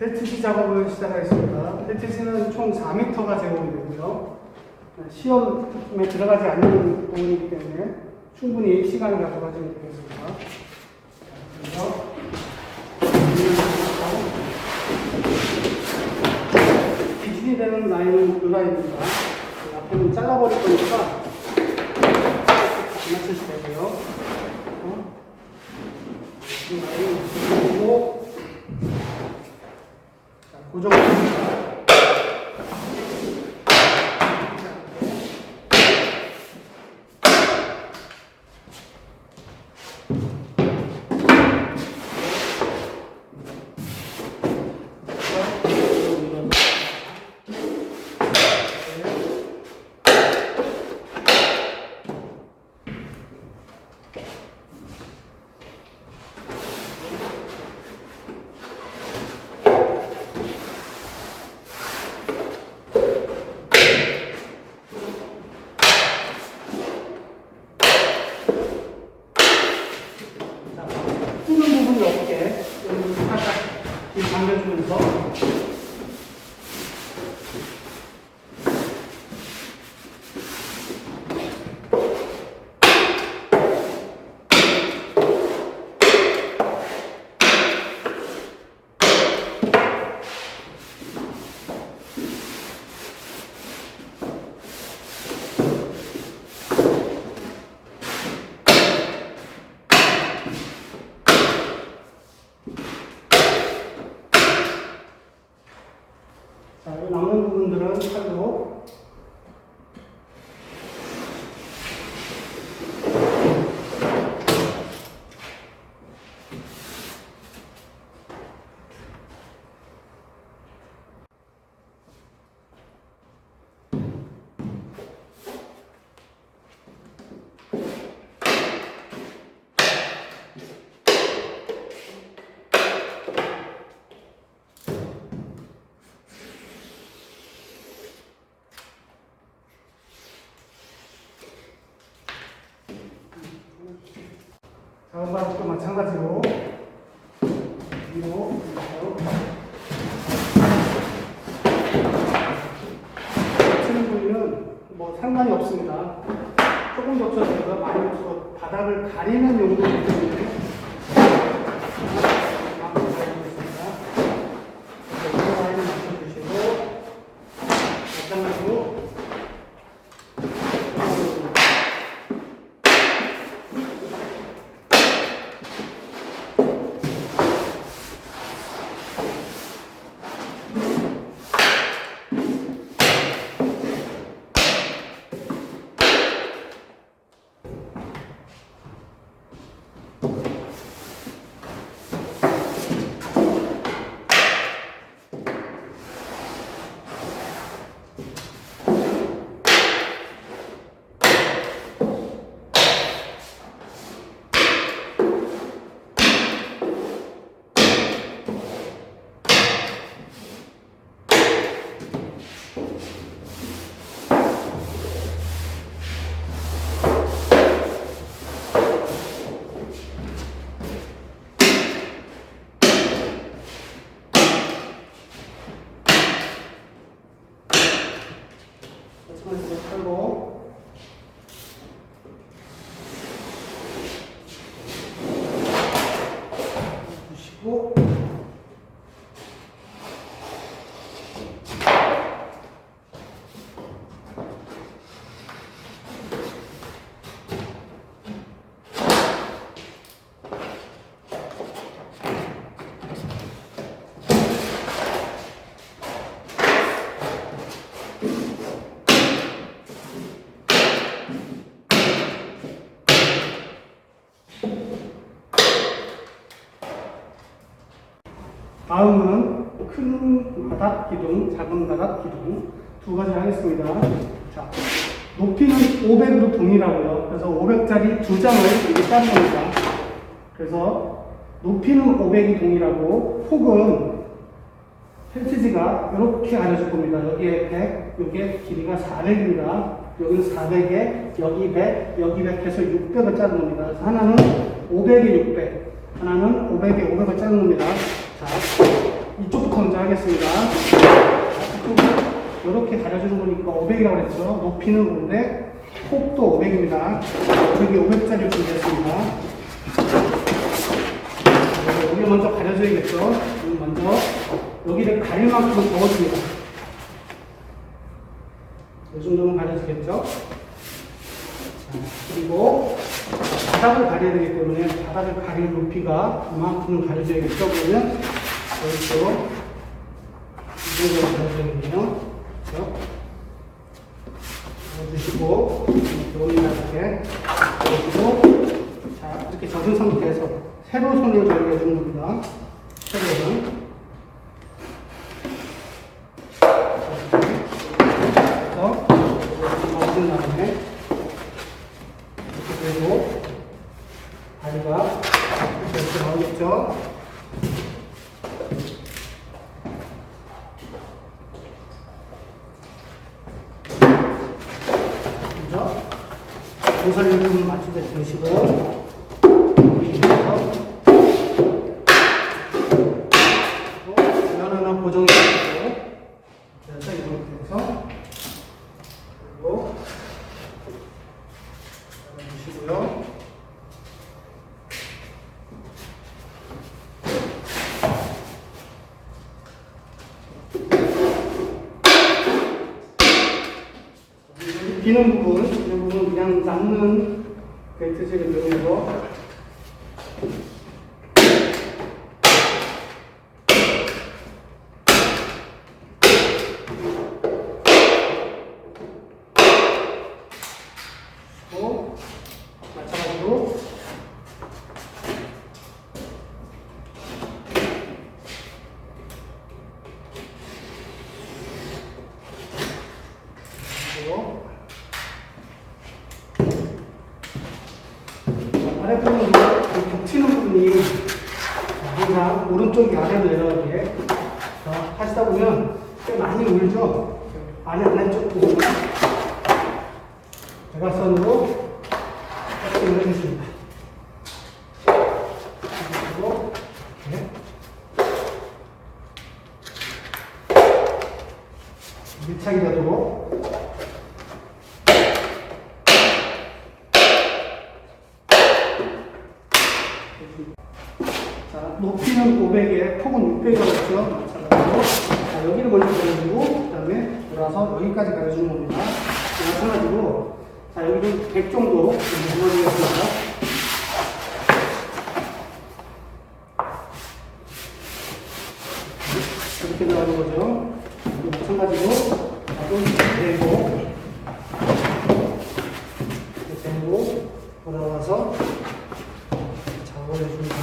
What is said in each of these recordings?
벨트지 작업을 시작하겠습니다. 벨트지는 총 4m가 제공이 되고요. 시험에 들어가지 않는 부분이기 때문에 충분히 시간을 가져가시면 되겠습니다. 그래서 기준이 되는 라인은 이 라인입니다. 앞에는 잘라버릴 거니까 맞추시면 되고요. 이 라인을 그리고 고정합니다. 뜨는 부분이 없게 살짝 당겨주면서 자, 남는 부분들은 칼로 작업과 마찬가지로 위로 치는 부위는 뭐 상관이 없습니다. 조금 겹쳐서 많이 겹쳐서 바닥을 가리는 용도이기 때문에 맞춰주겠습니다. 이 라인을 맞춰주시고 마찬가지로 털고 주시고 다음은 큰 바닥 기둥, 작은 바닥 기둥 두 가지 하겠습니다. 자, 높이는 500으로 동일하고요. 그래서 500짜리 두 장을 이렇게 짜는 겁니다. 그래서 높이는 500이 동일하고 폭은 펠트지가 이렇게 가려질 겁니다. 여기에 100, 여기에 길이가 400입니다. 여기는 400에 여기 100, 여기 100 해서 600을 짜는 겁니다. 그래서 하나는 500에 600, 하나는 500에 500을 짜는 겁니다. 자, 이쪽 높이부터 먼저 하겠습니다. 이렇게 가려주는 거니까 500이라고 그랬죠. 높이는 그런데 폭도 500입니다. 여기 500짜리 준비했습니다. 여기 먼저 가려줘야겠죠. 먼저 여기를 가릴 만큼 적어줍니다. 이 정도는 가려지겠죠. 그리고 바닥을 가려야 되기 때문에 바닥을 가릴 높이가 그만큼 가려져야겠죠. 그러면 여기도 이 정도로 가려져야겠네요. 그렇죠? 넣어주시고 여기다 이렇게 넣어주고, 자 이렇게 젖은 상태에서 세로선을 저희가 해주는 겁니다. 세로선. 그래서 넣어준 다음에 이렇게 되고 다리가 이렇게 나오겠죠. 모서리를 좀 맞추게 주시고, 하나하나 고정해 주시고, 그래서 이렇게 해서, 그리고, 주시고요. 비는 부분, 이 부분 그냥 남는 벨트질을 이용해서 또 마찬가지로 아래부분은 겹치는 부분이 항상 오른쪽이 아래로 내려가게 하시다 보면 꽤 많이 울죠. 아래쪽 부분 대각선으로 세팅을 해주십니다. 그리고 이렇게 밀착이 되도록 자, 높이는 500에 폭은 600이라고 했죠. 마찬가지로. 자, 여기를 먼저 가려주고, 그 다음에 돌아서 여기까지 가려주는 겁니다. 마찬가지로, 자, 여기는 100 정도 눌러주겠습니다. 이렇게 들어가는 거죠. 마찬가지로, 나도 대고, 대고, 돌아와서, 작업해줍니다.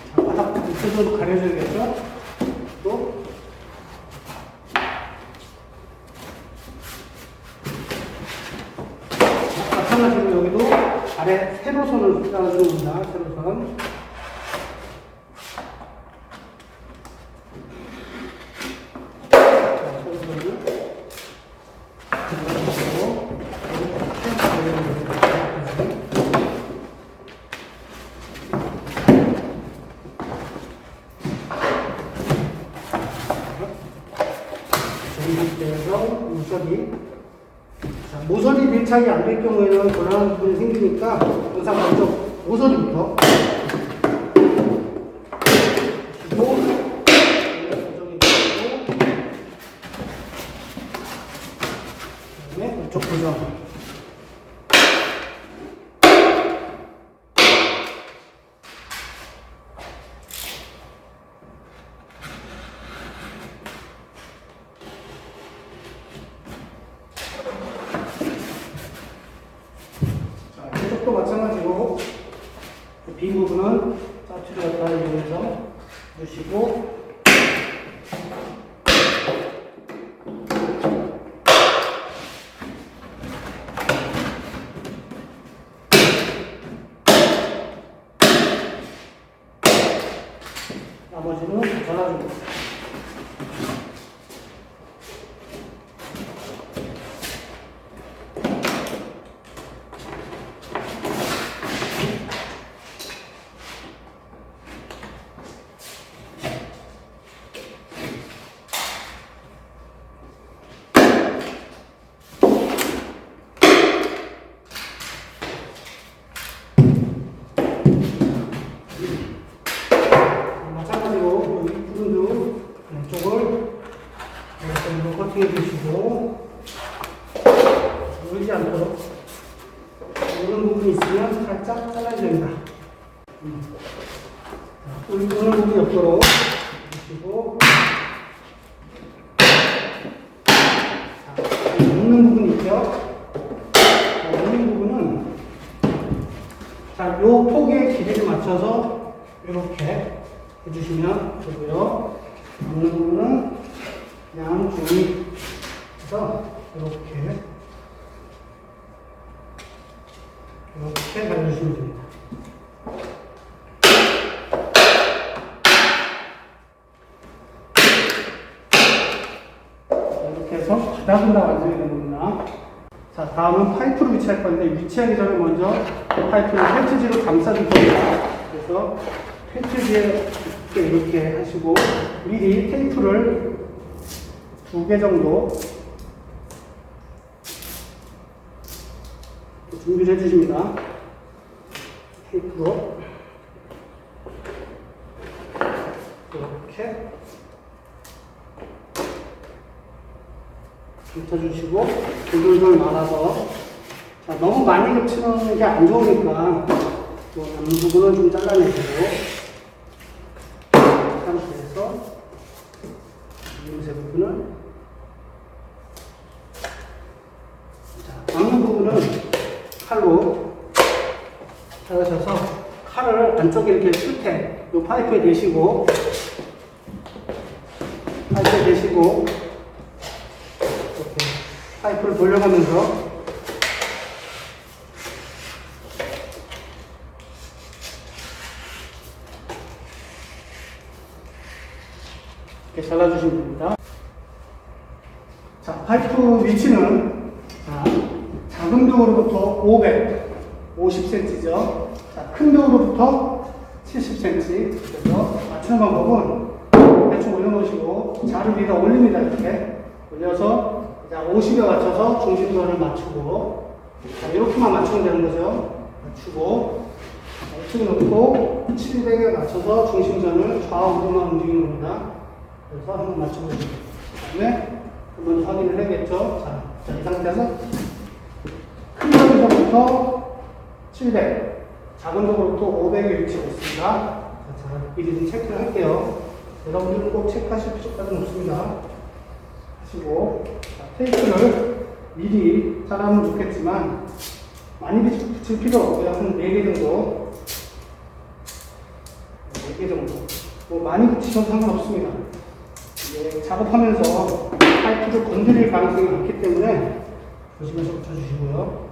자, 바닥 밑에도 가려줘야겠죠? 또 마찬가지로 여기도 아래 세로선을 따라주는 겁니다. 세로선. 모서리. 자, 모서리 밀착이 안 될 경우에는 곤란한 부분이 생기니까 항상 먼저 모서리부터 고정이 되고, 그다음에 이쪽 고정. 또 마찬가지로 빈 부분은 짜투리 갖다 이용해서 넣으시고, 나머지는 잘라줍니다. 부분을 살짝 잘라야 됩니다. 오늘 부분 옆으로 주시고, 묶는 부분이 있죠? 묶는 부분은, 자, 요 폭의 길이를 맞춰서 이렇게 해주시면 되고요. 묶는 부분은 그냥 중립해서 이렇게 잘라주시면 됩니다. 이렇게 해서 바닥은 다 완성이 됩니다. 자, 다음은 파이프를 위치할 건데, 위치하기 전에 먼저 파이프를 펠트지로 감싸줄 겁니다. 그래서 펠트지에 이렇게 하시고, 미리 테이프를 2개 정도 준비를 해주십니다. 테이프로 이렇게 감춰주시고 돌돌돌 말아서, 자, 너무 많이 겹치는 게 안 좋으니까 남은 부분은 좀 잘라내시고, 이 상태에서 이음새 부분은, 자, 남는 부분은 칼로 자르셔서 칼을 안쪽에 이렇게 끝에 이 파이프에 대시고, 이렇게 파이프를 돌려가면서 이렇게 잘라주시면 됩니다. 자, 파이프 위치는, 자, 작은 벽으로부터 50cm죠. 자, 큰 벽으로부터 70cm. 그래서 맞추는 방법은 대충 올려놓으시고 자를 위에다 올립니다. 이렇게 올려서, 자, 50에 맞춰서 중심선을 맞추고, 자, 이렇게만 맞추면 되는 거죠. 맞추고, 이쪽에 놓고 700에 맞춰서 중심선을 좌우로만 움직이는 겁니다. 그래서 한번 맞춰보시고, 그 다음에 한번 확인을 해야겠죠. 자, 이 상태에서 큰 벽에서부터 700, 작은 벽으로부터 500에 위치하고 있습니다. 자, 미리 좀 체크를 할게요. 여러분들은 꼭 체크하실 필요까지는 없습니다. 하시고, 자, 테이프를 미리 잘하면 좋겠지만 많이 붙일 필요 없고요. 한 4개 정도. 4개 정도. 뭐 많이 붙이셔도 상관없습니다. 작업하면서 파이프를 건드릴 가능성이 많기 때문에 조심해서 붙여주시고요.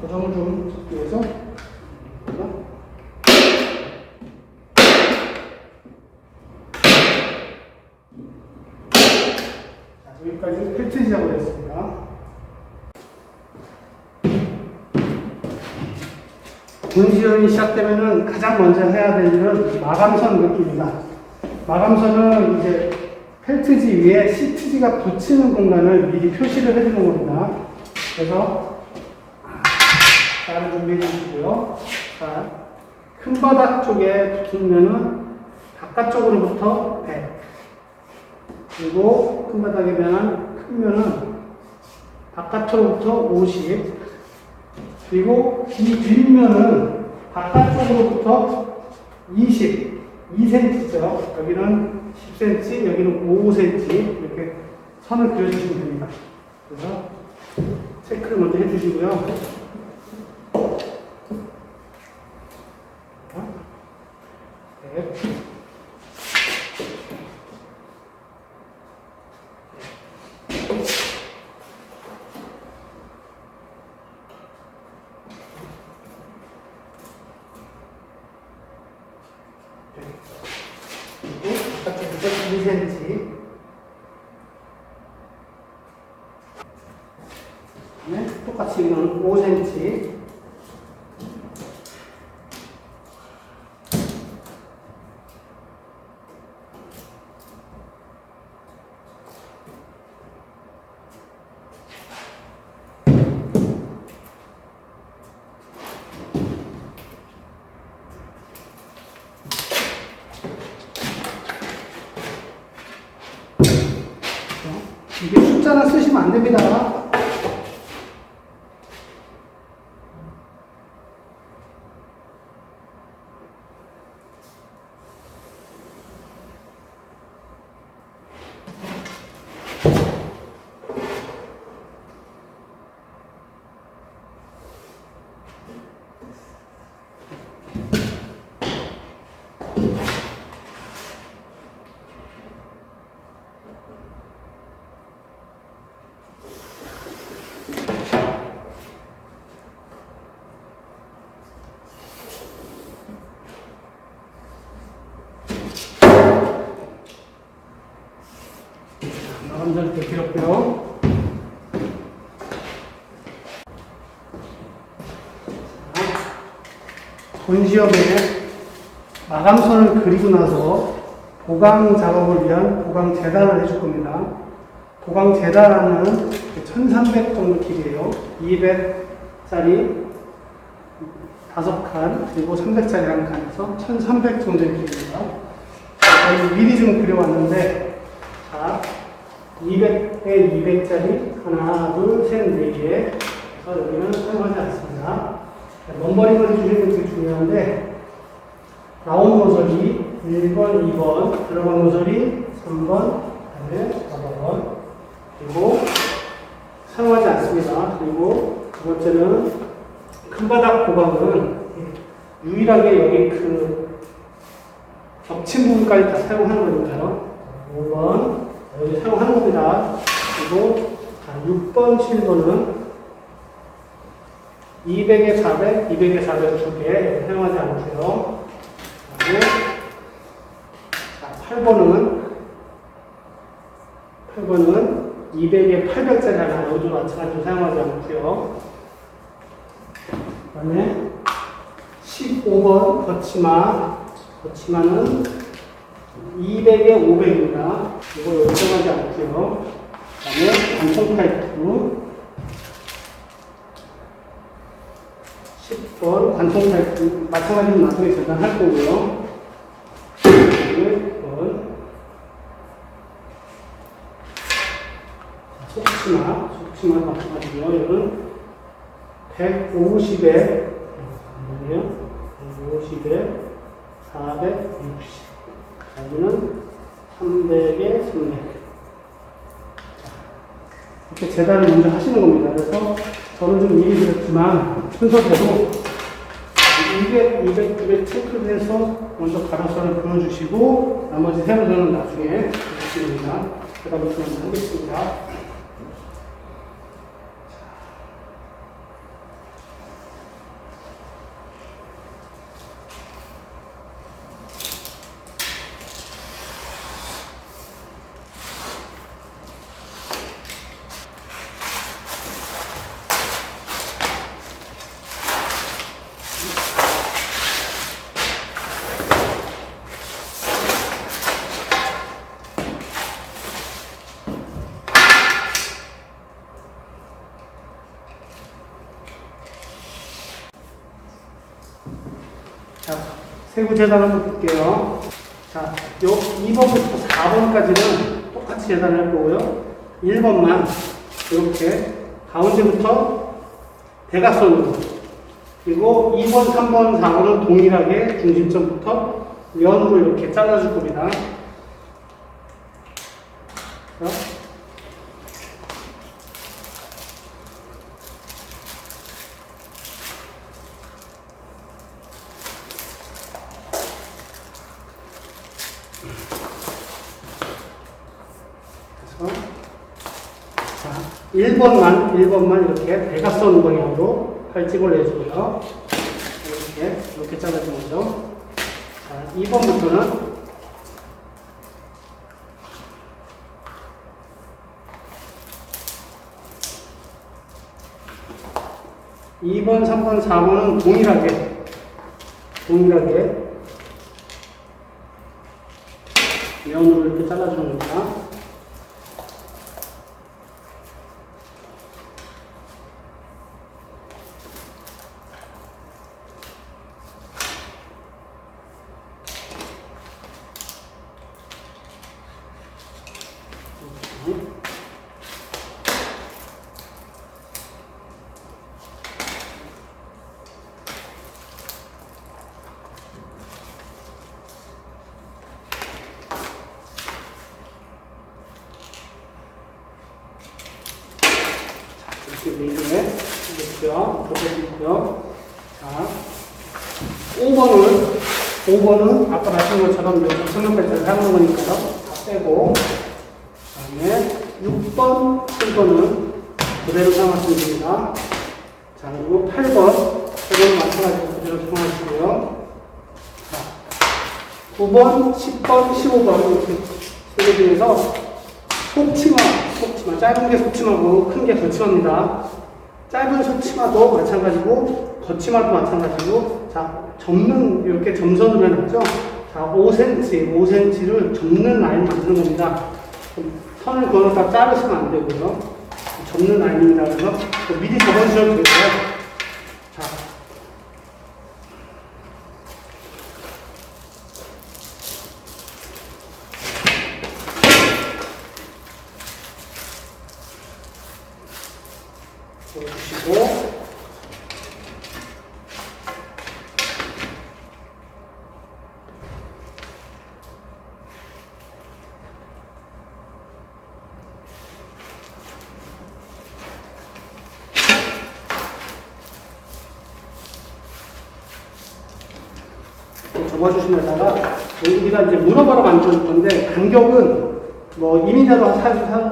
고정을 좀 잡기 위해서 여기까지 펠트 시작을 했습니다. 분지연이 시작되면은 가장 먼저 해야 될 일은 마감선 긋기입니다. 마감선은 이제 펠트지 위에 시트지가 붙이는 공간을 미리 표시를 해주는 겁니다. 그래서 자를 준비해 주시고요. 자, 큰 바닥 쪽에 붙으면은 바깥쪽으로부터 100. 그리고 큰 바닥에 면은 큰 면은 바깥으로부터 50. 그리고 이 뒷면은 바깥쪽으로부터 20. 2cm죠. 여기는 10cm, 여기는 5cm. 이렇게 선을 그려주시면 됩니다. 그래서 체크를 먼저 해주시고요. 그리고 바깥쪽부터 2cm. 네, 똑같이 이거는 5cm. 이게 숫자는 쓰시면 안 됩니다. 마감자를 더 길었고요. 본 시험에 마감선을 그리고 나서 보강 작업을 위한 보강 재단을 해줄 겁니다. 보강 재단은 1300 정도 길이에요. 200짜리 5칸, 그리고 300짜리 1칸에서 1300 정도의 길이입니다. 저희 미리 좀 그려왔는데, 자, 200에 200짜리 하나, 둘, 셋, 네 개. 그래서 여기는 사용하지 않습니다. 넘버링을 해주시는 게 되게 중요한데, 나온 노즐이 1번, 2번, 들어간 노즐이 3번, 그다음에 4번, 그리고 사용하지 않습니다. 그리고 두 번째는 큰 바닥 보강은 유일하게 여기 그 겹친 부분까지 다 사용하는 거니까요. 5번, 여기 사용하는 겁니다. 그리고 6번, 7번은 200에 400, 200에 400 두 개 사용하지 않고요. 그 다음에 8번은 200에 800짜리 하나 여기도 마찬가지로 사용하지 않고요. 그 다음에 15번 거치마는 200에 500입니다. 이거 여기 사용하지 않고요. 그 다음에 관통 파이프 10번 관통 파이프 마찬가지로 나중에 재단할 거고요. 1번 속치마 마찬가지고요. 이거는 150에 460 여기는 300에 300 이렇게 재단을 먼저 하시는 겁니다. 그래서 저는 좀 미리 드렸지만 순서대로 200, 200, 200 체크를 해서 먼저 가로선을 그어주시고 나머지 세로선은 나중에 해주시면 됩니다. 그다음부터 먼저 하겠습니다. 자, 세부 재단 한번 볼게요. 자, 요 2번부터 4번까지는 똑같이 재단을 할 거고요. 1번만 이렇게 가운데부터 대각선으로, 그리고 2번, 3번, 4번은 동일하게 중심점부터 면으로 이렇게 잘라줄 겁니다. 자, 자, 1번만 이렇게 대각선 방향으로 팔찍을 내주고요. 이렇게 잘라준 거죠. 자, 2번부터는 2번, 3번, 4번은 동일하게 면으로 이렇게 잘라주는 겁니다. 이게 있고요. 이렇게 있고요. 자, 5번은 아까 말씀드린 것처럼 정성용 벨트를 사용하는 거니까요. 다 빼고, 그 다음에 6번, 7번은 그대로 사용하시면 됩니다. 자, 그리고 8번은 마찬가지로 그대로 사용하시고요. 자, 9번, 10번, 15번 이렇게 세 개 중에서 속치마, 짧은 게 속치마고 큰 게 거치마입니다. 짧은 속치마도 마찬가지고 거치마도 마찬가지고, 자, 접는 이렇게 점선으로 해놨죠. 자, 5cm를 접는 라인 만드는 겁니다. 선을 그어놓다 자르시면 안 되고요. 접는 라인입니다. 그래서 미리 접어주셔도 되고요. 자, 보시고, 접어주시면다가 우리가 이제 문어바로 만들 건데 간격은 뭐 2m로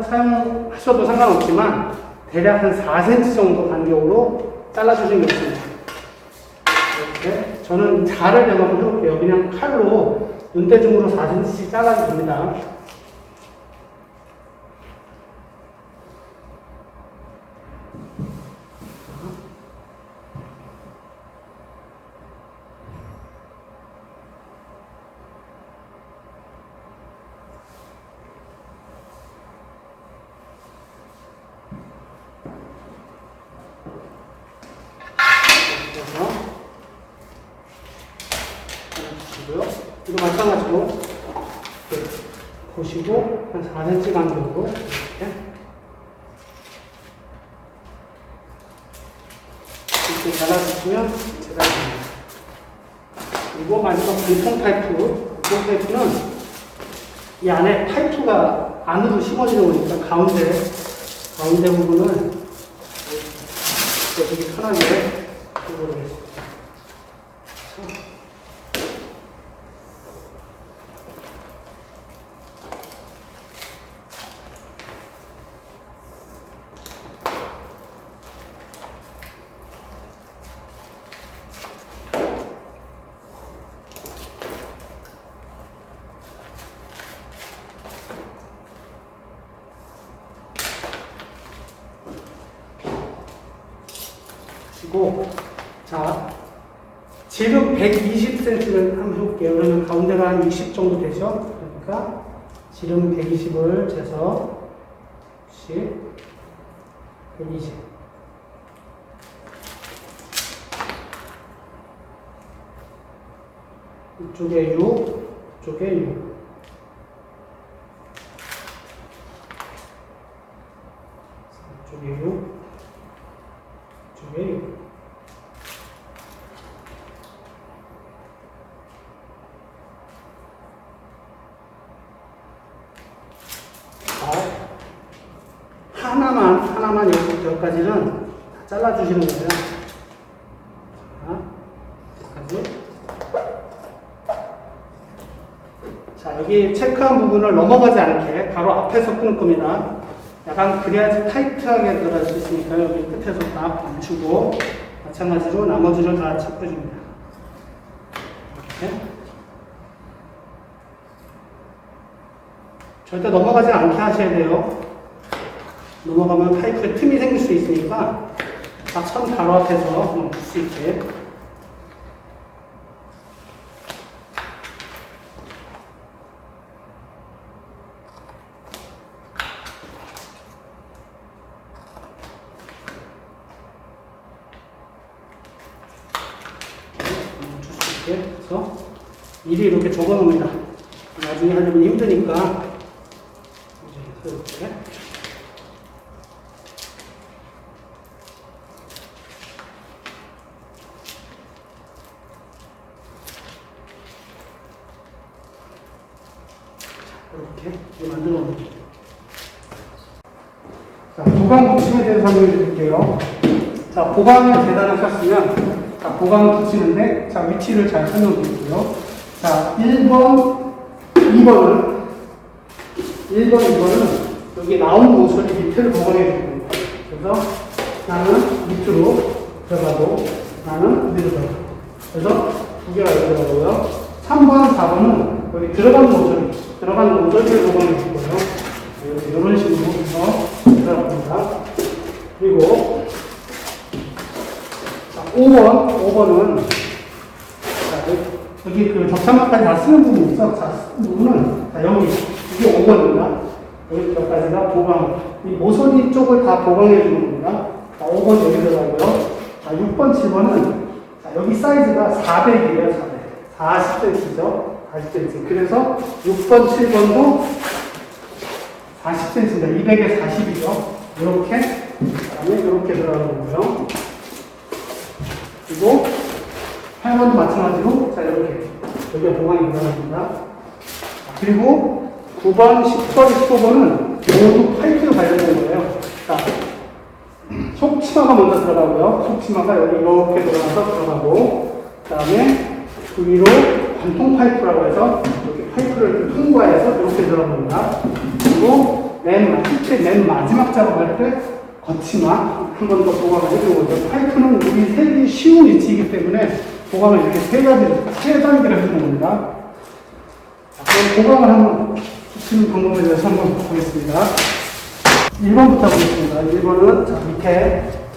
사용하셔도 상관없지만 대략 한 4cm 정도 간격으로 잘라주시는 게 좋습니다. 이렇게 저는 자를 한번 해볼게요. 그냥 칼로 눈대중으로 4cm씩 잘라도 됩니다. 이거 마찬가지로 보시고 한 4cm 간격으로 이렇게 잘라주시면 제작입니다. 그리고 마지막 분통 파이프. 분통 파이프는 이 안에 파이프가 안으로 심어지는 거니까 가운데 부분을 되게 편하게 이거를 해주세요. 자, 지름 120cm를 한번 해볼게요. 그러면 가운데가 한 60 정도 되죠? 그러니까 지름 120을 재서 120. 이쪽에 6, 이쪽에 6. 이쪽에 6, 이쪽에 6. 하나만 여기까지는 다 잘라주시는 거예요. 여기까지. 자, 여기 체크한 부분을 넘어가지 않게 바로 앞에서 끊을 겁니다. 약간 그래야지 타이트하게 들어갈 수 있으니까 여기 끝에서 딱 멈추고 마찬가지로 나머지를 다 체크해줍니다. 이렇게. 절대 넘어가지 않게 하셔야 돼요. 넘어가면 파이프에 틈이 생길 수 있으니까 딱 선 바로 앞에서 멈출 수 있게. 멈출 수 있게 해서 미리 이렇게 적어 놓습니다. 나중에 하려면 힘드니까 이렇게. 이렇게 만들어 놓습니다. 자, 도감 보시면 방법에 대해서 설명해 드릴게요. 자, 보강을 계단하셨으면, 자, 보강을 붙이는데, 자, 위치를 잘 설명드리고요. 자, 1번, 2번은 여기 나온 모서리 밑을 보강해 줍니다. 그래서 나는 밑으로 들어가고, 나는 위로 들어가고. 그래서 두 개가 들어가고요. 3번, 4번은 여기 들어간 모서리를 보강해 줄 거예요. 이런 식으로 해서 들어갑니다. 그리고, 자, 5번은, 자, 여기 그 접착막까지 다 쓰는 부분이 있어. 자, 쓰는 부분은, 자, 여기, 이게 5번입니다. 여기까지가 보강, 이 모서리 쪽을 다 보강해 주는 겁니다. 자, 5번 여기 들어가고요. 자, 6번, 7번은, 자, 여기 사이즈가 400이에요, 40cm죠. 40cm. 그래서 6번, 7번도 40cm입니다. 200에 40이죠. 이렇게, 그 다음에 이렇게 들어가는 거고요. 그리고 8번도 마찬가지로, 자, 이렇게. 여기가 보강이 들어갑니다. 그리고 9번, 10번, 15번은 모두 파이프로 관련된 거예요. 자, 속치마가 먼저 들어가고요. 속치마가 여기 이렇게 들어가서 들어가고, 그 다음에 그 위로 관통 파이프라고 해서 이렇게 파이프를 통과해서 이렇게 들어갑니다. 그리고 맨 마지막 작업할 때 거치마 한 번 더 보강을 해주는 거죠. 파이프는 우리 세기 쉬운 위치이기 때문에 보강을 이렇게 세 단계를 해주는 겁니다. 자, 그럼 보강을 한번 붙이는 방법에 대해서 한번 보겠습니다. 1번부터 보겠습니다. 1번은 자, 밑에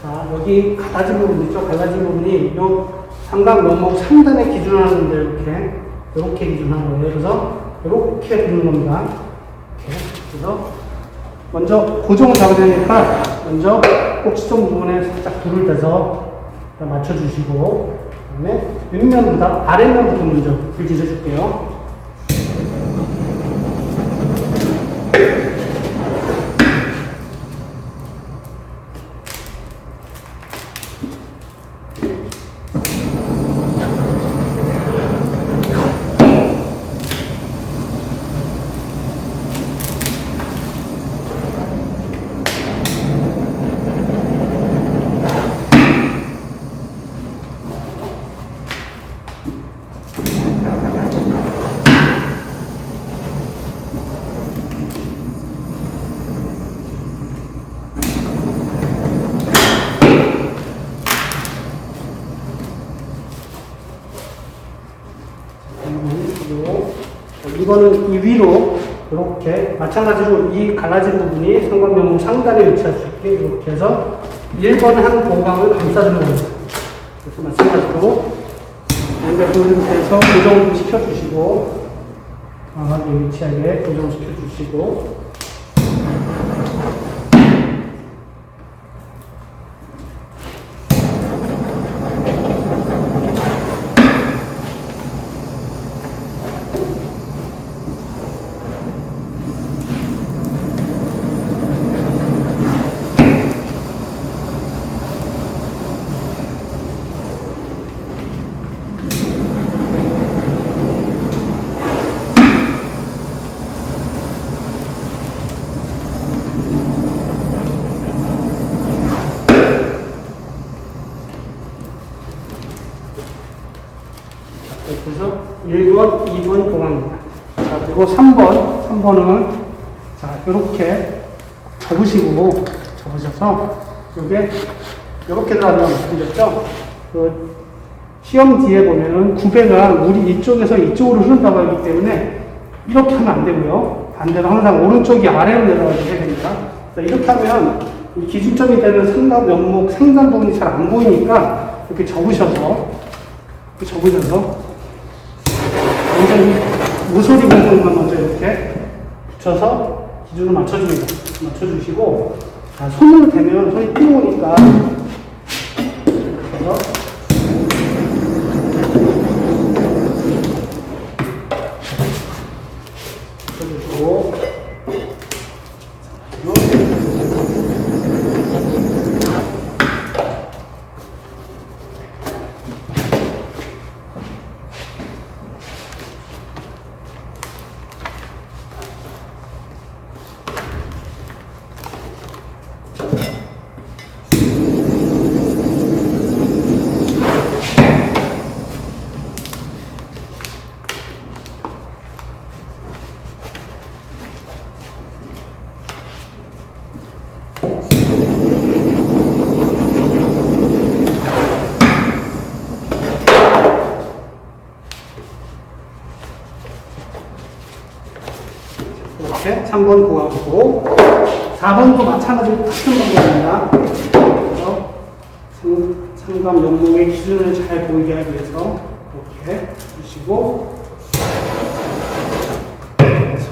자, 여기 갈라진 부분 있죠? 갈라진 부분이 요 삼각 면목 상단에 기준하는데 이렇게 기준하는 거예요. 그래서 이렇게 두는 겁니다. 이렇게. 그래서 먼저 고정을 잡아야 되니까 먼저 꼭지점 부분에 살짝 불을 떼서 맞춰주시고, 그 다음에 윗면보다 아랫면부터 먼저 불 지져줄게요. 이거는 이 위로 이렇게 마찬가지로 이 갈라진 부분이 삼각면목 상단에 위치할 수 있게 이렇게 해서 1번 한 보강을 감싸주는 거예요. 그래서 마찬가지로 양자 분리해서 고정을 시켜주시고 정확하게 위치하게 고정을 시켜주시고, 그래서 1번, 2번 보강입니다. 자, 그리고 3번은 자, 이렇게 접으셔서 이게 이렇게 들어간다고 말씀드렸죠? 그 시험 뒤에 보면은 구배가 물이 이쪽에서 이쪽으로 흐른다고 하기 때문에 이렇게 하면 안 되고요. 반대로 항상 오른쪽이 아래로 내려가게 해야 됩니다. 이렇게 하면 이 기준점이 되는 상단 면목, 상단 부분이 잘 안 보이니까 이렇게 접으셔서 먼저 이 모서리 부분만 먼저 이렇게 붙여서 기준을 맞춰줍니다. 맞춰주시고, 자, 손으로 대면 손이 뜨거우니까 그래서 붙여주시고, 이렇게 3번 고하고 4번도 마찬가지로 같은 방법입니다. 그래서 삼각 연목의 기준을 잘 보이게 하기 위해서 이렇게 주시고 그래서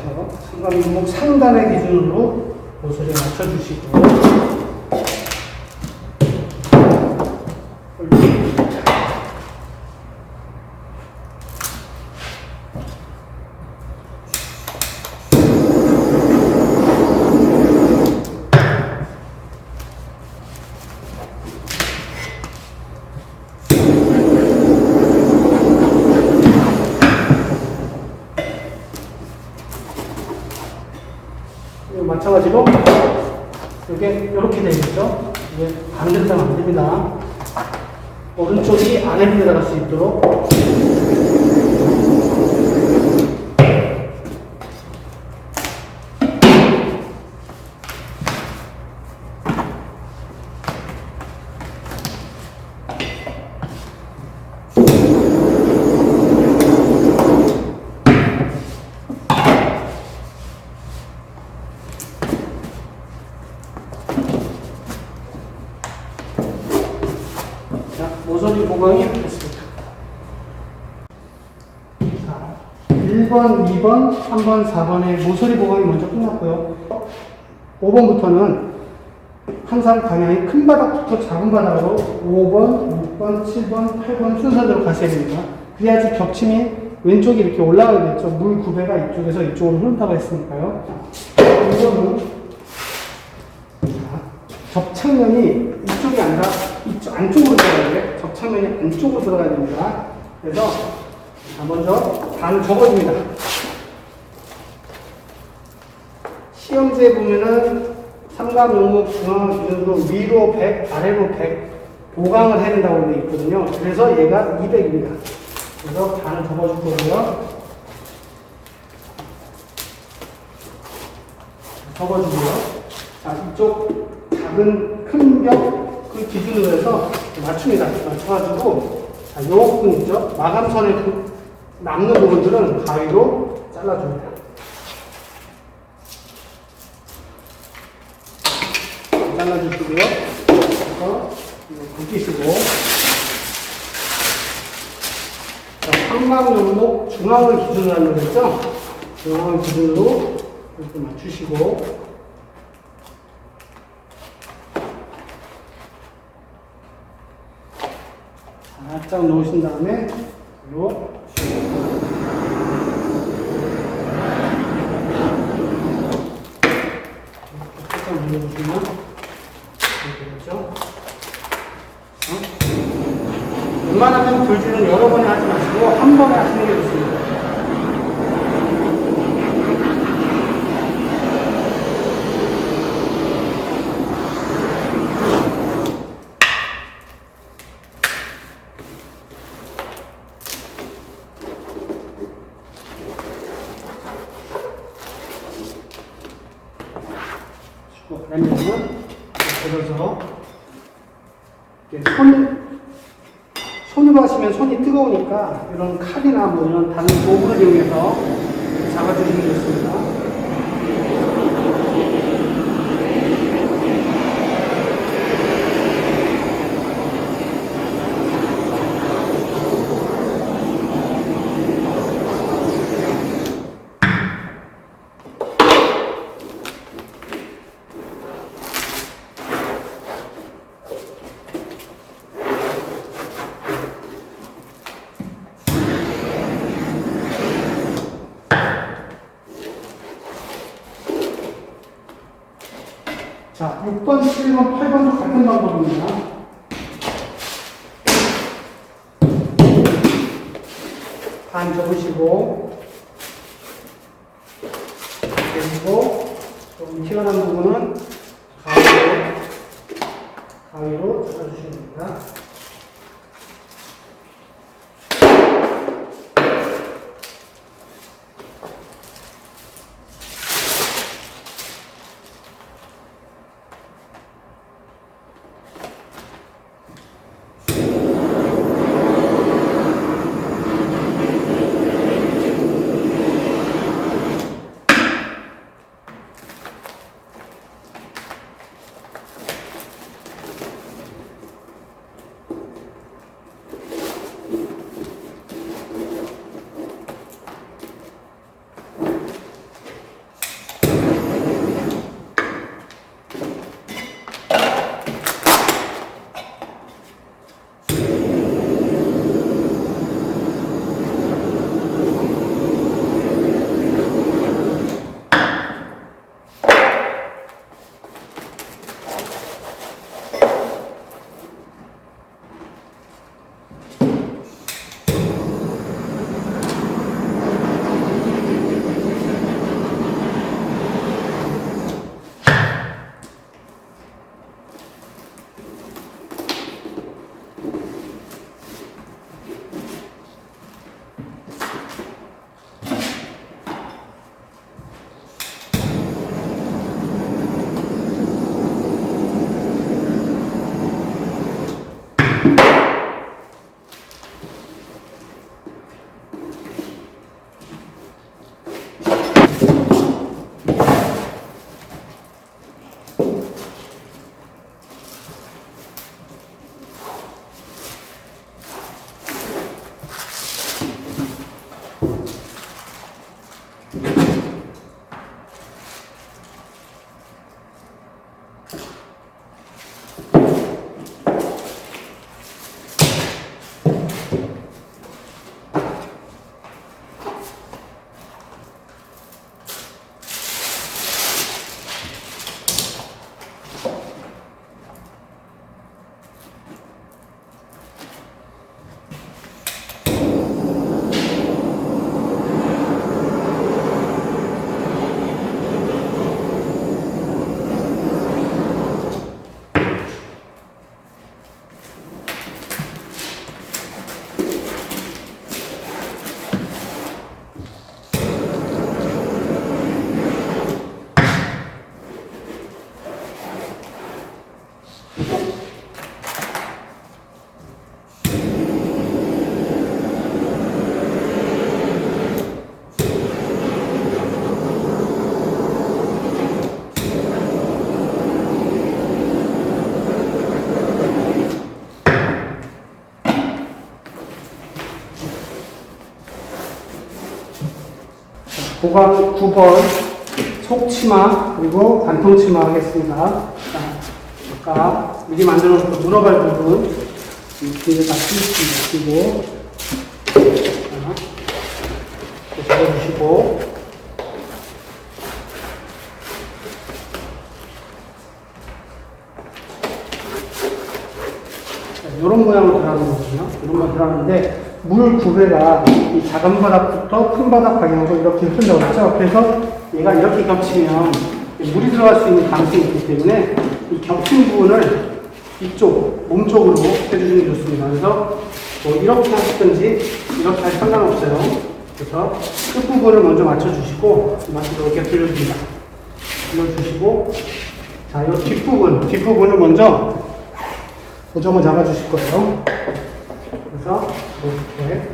삼각 연목 상단의 기준으로 모서리 맞춰주시고 마찬가지로 이게 이렇게 되어 있죠. 이게 반대로 하면 안 됩니다. 오른쪽이 아래로 내려갈 수 있도록 모서리 보강이 됐습니다. 자, 1번, 2번, 3번, 4번의 모서리 보강이 먼저 끝났고요. 5번부터는 항상 방향이 큰 바닥부터 작은 바닥으로 5번, 6번, 7번, 8번 순서대로 가셔야 됩니다. 그래야지 겹침이 왼쪽이 이렇게 올라가겠죠. 물 구배가 이쪽에서 이쪽으로 흐른다고 했으니까요. 이거는 접착면이 이쪽이 아니라 이쪽 안쪽으로 들어가야 돼. 접착면이 안쪽으로 들어가야 됩니다. 그래서 먼저 반 접어줍니다. 시험지에 보면은 삼각 용목 중앙 기준으로 위로 100, 아래로 100 보강을 해야 된다고 되어 있거든요. 그래서 얘가 200입니다. 그래서 반을 접어줄 거고요. 접어주고요. 자, 이쪽 작은 큰 벽 그 기준으로 해서 맞춥니다. 맞춰가지고 자, 요 부분 있죠? 마감선에 남는 부분들은 가위로 잘라줍니다. 잘라주시고요. 그래서 굵히시고 삼각 연목 중앙을 기준으로 하는 거죠? 중앙을 기준으로 이렇게 맞추시고 살짝 놓으신 다음에 요 살짝 눌러주시면 이렇게 되겠죠. 웬만하면 불질은 여러 번에 하지 마시고 한 번에 하시는 게 좋습니다. 그러면은 들어서 손으로 하시면 손이 뜨거우니까 이런 칼이나 뭐 이런 다른 도구를 이용해서 잡아주시면 좋습니다. 자, 6번, 7번, 8번도 같은 방법입니다. 반 접으시고, 그리고 조금 튀어나온 부분은 가위로 잘라주시면 됩니다. 보강 9번 속치마 그리고 반통치마 하겠습니다. 자, 아까 미리 만들어 놓은 물어갈 부분 이렇게 다 끼고 잡아주시고 이런 모양으로 들어가는 거거든요. 이런 거 들어가는데 물 구배가 이 작은 바닥부터 큰 바닥 방향으로 이렇게 흘러갔죠. 그래서 얘가 이렇게 겹치면 물이 들어갈 수 있는 가능성이 있기 때문에 이 겹친 부분을 이쪽, 몸 쪽으로 해주시는 게 좋습니다. 그래서 뭐 이렇게 하시든지 이렇게 하셔도 상관없어요. 그래서 끝부분을 먼저 맞춰주시고 이렇게 들려줍니다. 들려주시고 자, 이 뒷부분을 먼저 고정을 잡아주실 거예요. 그래서 이렇게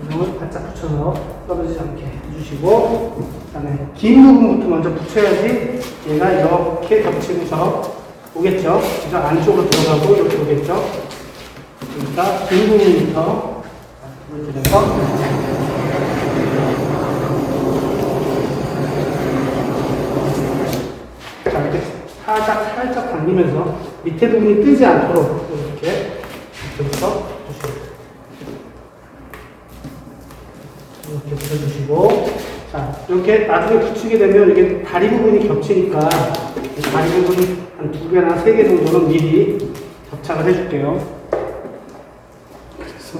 고정을 바짝 붙여서 떨어지지 않게 해주시고 그 다음에 긴 부분부터 먼저 붙여야지 얘가 이렇게 겹치고서 오겠죠. 그래서 안쪽으로 들어가고 이렇게 오겠죠. 그러니까 긴 부분부터 이렇게 돼서 자, 이렇게 살짝 당기면서 밑에 부분이 뜨지 않도록 이렇게 붙여서 이렇게 붙여주시고 자, 이렇게 나중에 붙이게 되면 이게 다리 부분이 겹치니까 다리 부분이 한 2개나 3개 정도는 미리 접착을 해줄게요. 그래서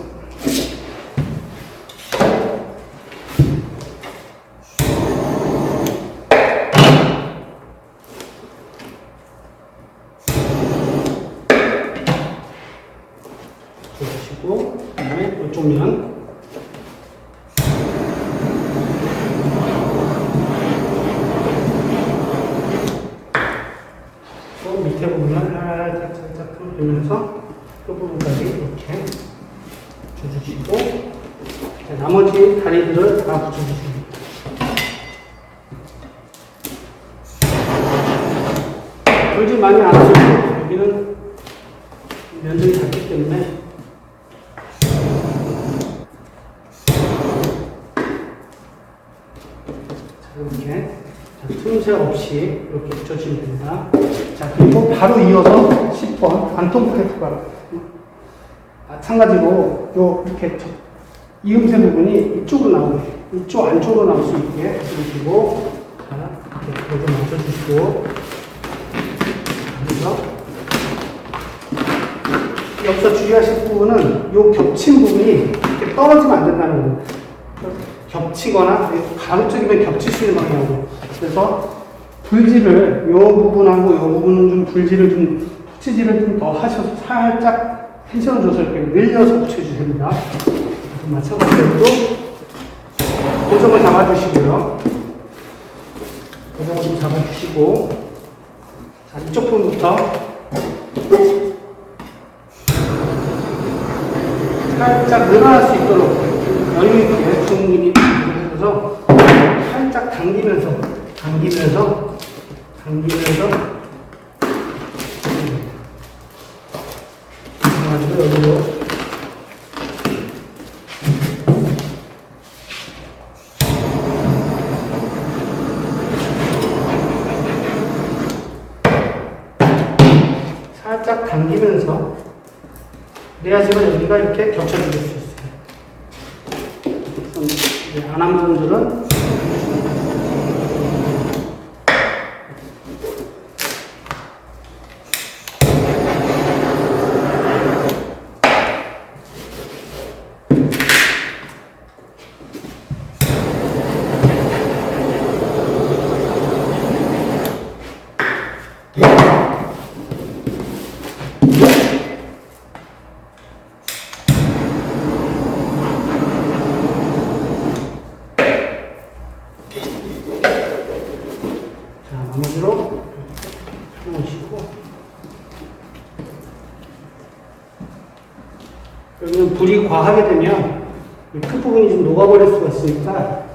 주시고 그다음에 이쪽 면 또 밑에 부분을 살짝 풀면서 끝부분까지 이렇게 붙여주시고 나머지 다리들을 다 붙여주십니다. 돌지 많이 안 하셔도 여기는 면적이 작기 때문에 이렇게 틈새 없이 이렇게 붙여주시면 됩니다. 자, 그리고 바로 이어서 10번 반통 프레트가 마찬가지로 이렇게 이음새 부분이 이쪽으로 나오게 이쪽 안쪽으로 나올 수 있게 해주시고 이렇게 맞춰주시고 그래서 여기서 주의하실 부분은 이 겹친 부분이 이렇게 떨어지면 안 된다는 거예요. 겹치거나 가급적이면 겹칠 수 있는 방향으로. 그래서 불질을 이 부분하고 이 부분은 좀 불질을 좀 토치질을 좀 더 하셔서 살짝 텐션을 줘서 이렇게 늘려서 붙여주셔야 됩니다. 마찬가지로 고정을 잡아주시고요. 고정을 좀 잡아주시고 자, 이쪽 부분부터 살짝 늘어날 수 있도록 여유있게 중립이 해서 살짝 당기면서 여기로 살짝 당기면서 그래야지만 여기가 이렇게 겹쳐질 수 있어요. 안 한 부분들은 나머지로 해놓으시고 여기는 불이 과하게 되면 이 끝부분이 좀 녹아버릴 수가 있으니까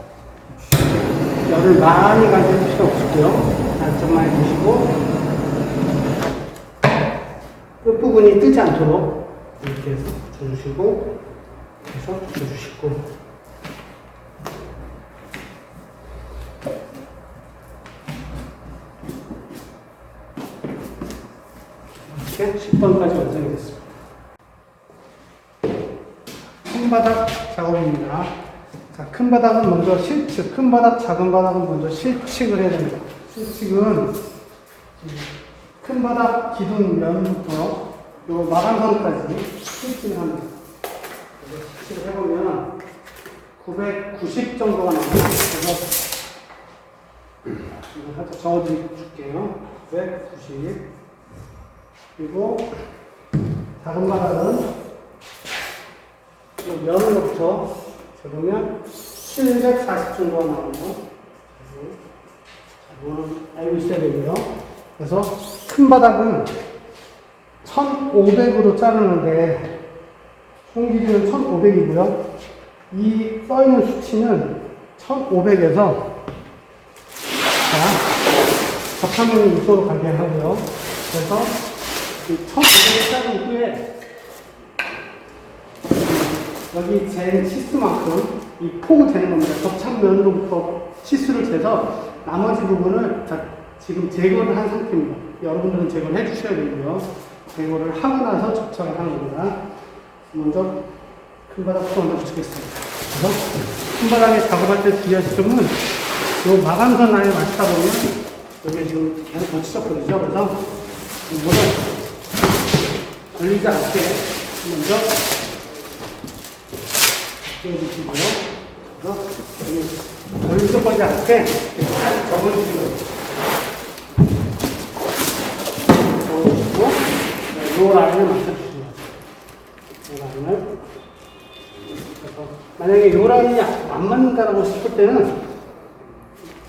열을 많이 가질 필요 없고요. 살짝만 해주시고 끝부분이 뜨지 않도록 이렇게 해서 붙여주시고 그래서 붙여주시고, 이렇게 10번까지 완성이 됐습니다. 큰 바닥 작업입니다. 자, 큰 바닥은 먼저 실측, 큰 바닥, 작은 바닥은 먼저 실측을 해야 됩니다. 실측은 큰 바닥 기둥 면부터 요 마감선까지 실측을 합니다. 실측을 해보면 990 정도가 나옵니다. 그래서 이거 살짝 적어줄게요. 990. 그리고 작은 바닥은 면으로부터 보면 740 정도가 나오고, 이거는 알고 있어야 되고요. 그래서 큰 바닥은 1500으로 자르는데, 총 길이는 1500이고요. 이 써있는 수치는 1500에서, 자, 접착면이 이쪽으로 가게 하고요. 그래서 1500을 자른 후에, 여기 잰 치수만큼 이 폭을 재는 겁니다. 접착면으로부터 치수를 재서 나머지 부분을 지금 제거를 한 상태입니다. 여러분들은 제거를 해주셔야 되고요. 제거를 하고 나서 접착을 하는 겁니다. 먼저 큰 바닥부터 먼저 붙이겠습니다. 그래서 큰 바닥에 작업할 때 주의하실 점은 이 마감선 안에 맞추다 보면 여기 지금 계속 덧치적거리죠. 그래서 이거를 걸리지 않게 먼저 띄워주시고요. 그래서 여기 걸리적거리지 않게 잘 접어주시고요. 이 라인을 맞춰주시면 이 라인을. 그래서 만약에 이 라인이 안 맞는다고 싶을 때는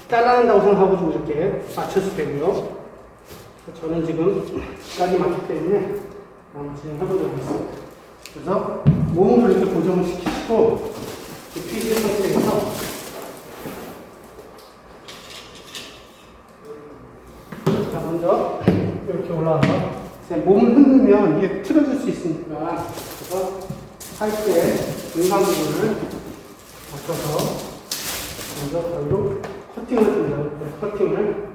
잘라낸다고 생각하고 좀 이렇게 맞춰도 되고요. 저는 지금 끝까지 맞기 때문에 한번 진행해보도록 하겠습니다. 그래서 몸을 이렇게 고정을 시키시고 피지 상태에서 자, 먼저 이렇게 올라와서 몸을 흔들면 이게 틀어질 수 있으니까, 그래서 할 때 중간 부분을 맞춰서 먼저 걸로 커팅을 합니다. 커팅을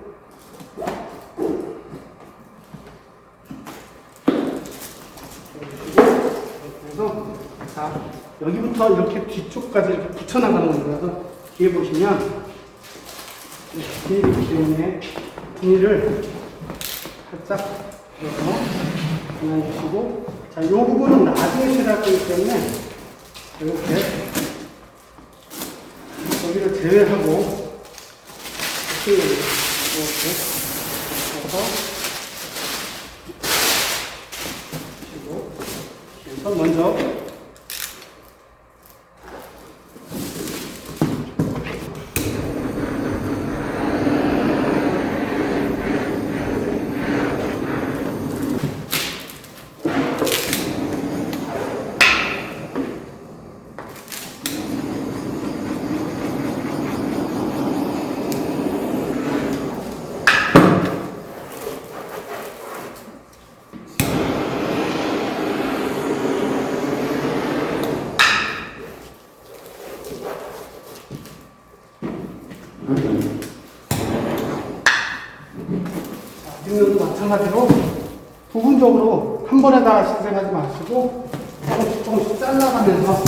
그래서 자, 여기부터 이렇게 뒤쪽까지 이렇게 붙여나가는 겁니다. 그래서 뒤에 보시면 비닐이 때문에 비닐을 살짝 그냥 주시고, 자, 이 부분은 나중에 칠할 거기 때문에 이렇게 여기를 제외하고 이렇게 해서 그래서 먼저 뒷면도 마찬가지로 부분적으로 한 번에 다 신생하지 마시고 조금씩 잘라가면서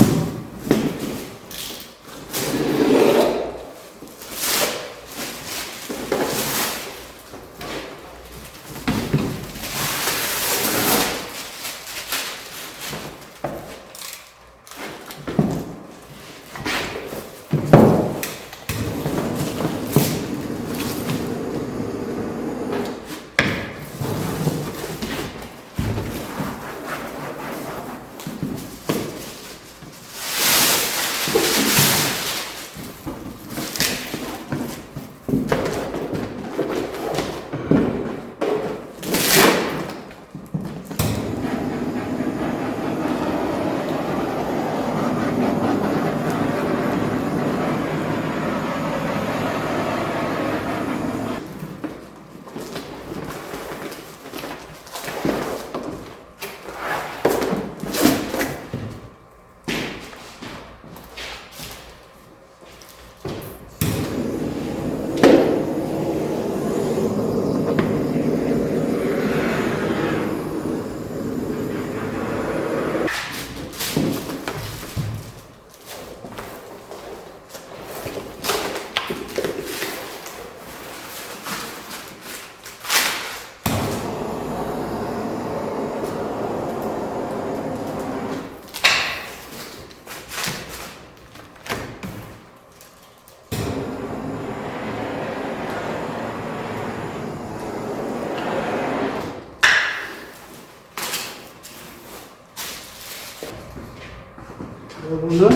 여러분은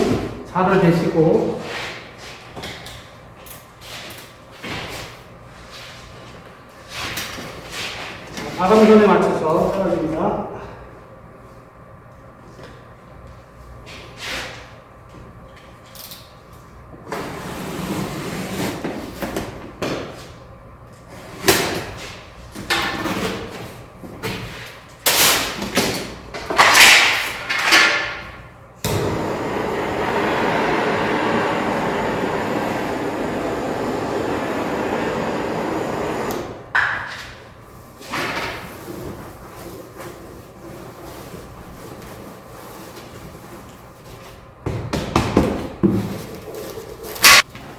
살을 대시고 마감선에 맞춰서 잘라줍니다.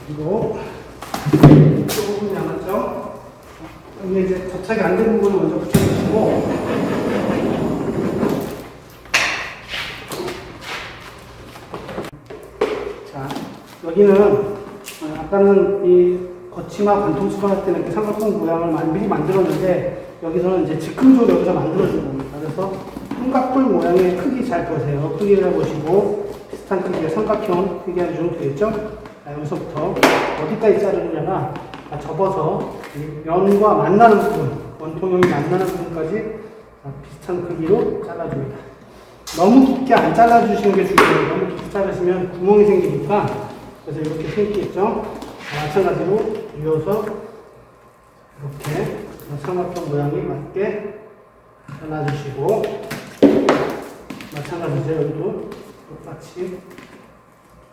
그리고 조금 남았죠? 여기 이제 접착이 안 된 부분을 먼저 붙여주시고, 자, 여기는 아까는 이 거치마 관통 수선할 때는 삼각형 모양을 미리 만들었는데, 여기서는 이제 즉흥적으로 여기서 만들어준 겁니다. 그래서 삼각뿔 모양의 크기 잘 보세요. 크기를 보시고 비슷한 크기의 삼각형 크기 해주면 되겠죠? 자, 여기서부터 어디까지 자르느냐가 접어서 면과 만나는 부분, 원통형이 만나는 부분까지 비슷한 크기로 잘라줍니다. 너무 깊게 안 잘라주시는 게 중요해요. 너무 깊게 자르시면 구멍이 생기니까. 그래서 이렇게 생기겠죠? 마찬가지로 이어서 이렇게 삼각형 모양이 맞게 잘라주시고, 마찬가지죠. 여기도 똑같이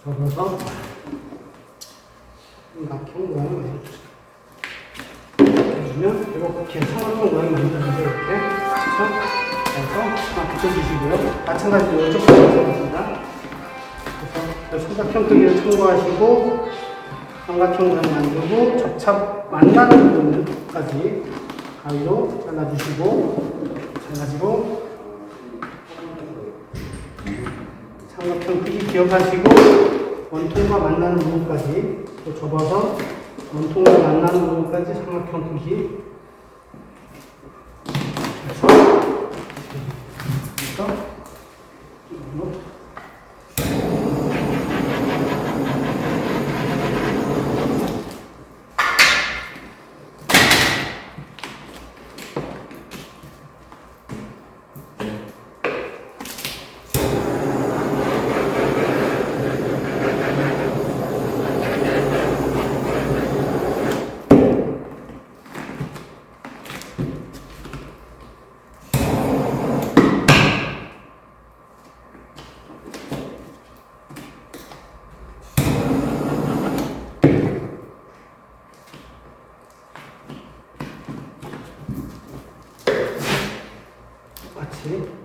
접어서 삼각형 모양을 해주면 이렇게 삼각형 모양이 만들어지죠. 이렇게 그래서 붙여주시고요. 마찬가지로 이쪽도 마찬가지입니다. 그래서 삼각형 크기를 참고하시고 삼각형 모양 만들고 접착 만나는 부분까지 가위로 잘라주시고, 마찬가지로 삼각형 크기 기억하시고 원통과 만나는 부분까지 또 접어서 원통과 만나는 부분까지 삼각형 크기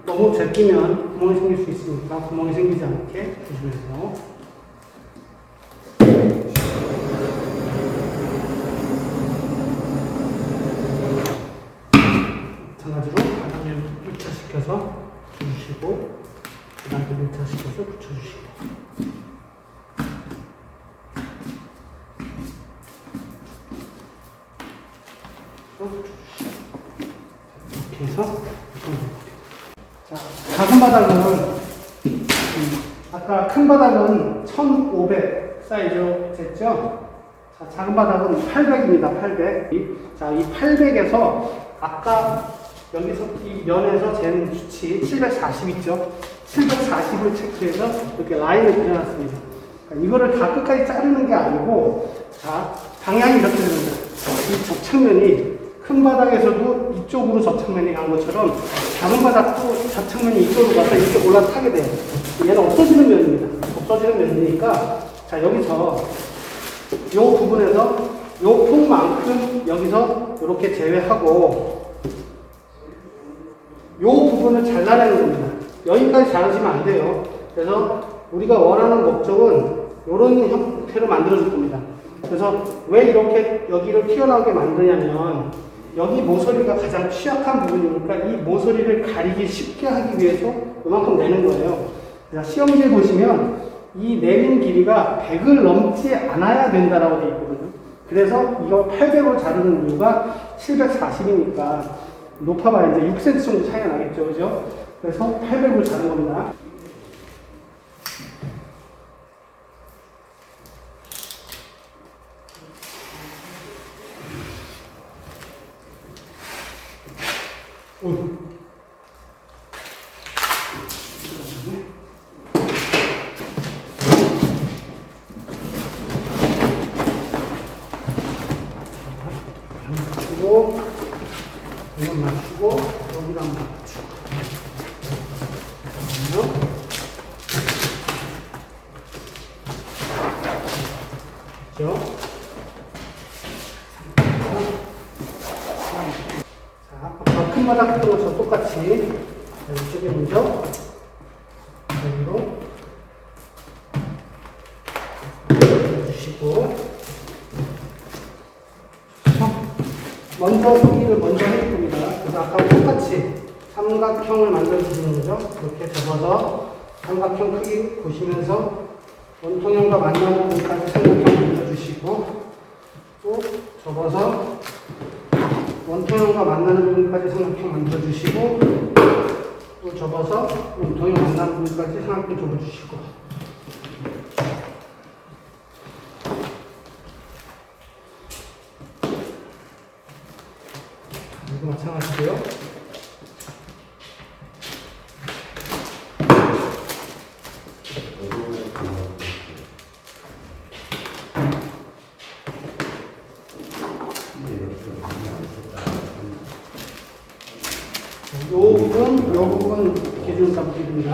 너무 제끼면 구멍이 생길 수 있으니까 구멍이 생기지 않게 조심해서. 마찬가지로 바닥을 밀착시켜서 붙여주시고, 바닥을 밀착시켜서 붙여주시고. 이렇게 해서 자, 작은 바닥은 아까 큰 바닥은 1500 사이즈 됐죠? 자, 작은 바닥은 800입니다. 800. 자, 이 800에서 아까 여기서 이 면에서 재는 수치 740 있죠? 740을 체크해서 이렇게 라인을 그려놨습니다. 그러니까 이거를 다 끝까지 자르는 게 아니고, 자, 방향이 이렇게 됩니다. 이 접착면이 큰 바닥에서도 이쪽으로 접착면이 간 것처럼 작은 바닥도 접착면이 이쪽으로 가서 이렇게 올라타게 돼요. 얘는 없어지는 면입니다. 없어지는 면이니까, 자, 여기서 이 부분에서 이 폭만큼 여기서 이렇게 제외하고 이 부분을 잘라내는 겁니다. 여기까지 자르시면 안 돼요. 그래서 우리가 원하는 목적은 이런 형태로 만들어줄 겁니다. 그래서 왜 이렇게 여기를 튀어나오게 만드냐면, 여기 모서리가 가장 취약한 부분이니까 이 모서리를 가리기 쉽게 하기 위해서 이만큼 내는 거예요. 시험지에 보시면 이 내민 길이가 100을 넘지 않아야 된다라고 되어 있거든요. 그래서 이걸 800으로 자르는 이유가 740이니까 높아봐야 이제 6cm 정도 차이가 나겠죠. 그죠? 그래서 800으로 자른 겁니다. 맞추고, 이건 맞추고, 여기도 한번 맞추고. 그죠? 자, 아까 큰 바닥 했던 것처럼 똑같이 이쪽에 먼저 여기로 주시고, 먼저 여기를 먼저 할 겁니다. 그래서 아까 똑같이 삼각형을 만들어 주시는 거죠. 이렇게 접어서 삼각형 크기 보시면서 원통형과 만나는 부분까지 삼각형 만들어 주시고, 또 접어서 원통형과 만나는 부분까지 삼각형 만들어 주시고, 또 접어서 원통형 만나는 부분까지 삼각형 접어 주시고. 이거 마찬가지고요. 요 부분 기준값입니다.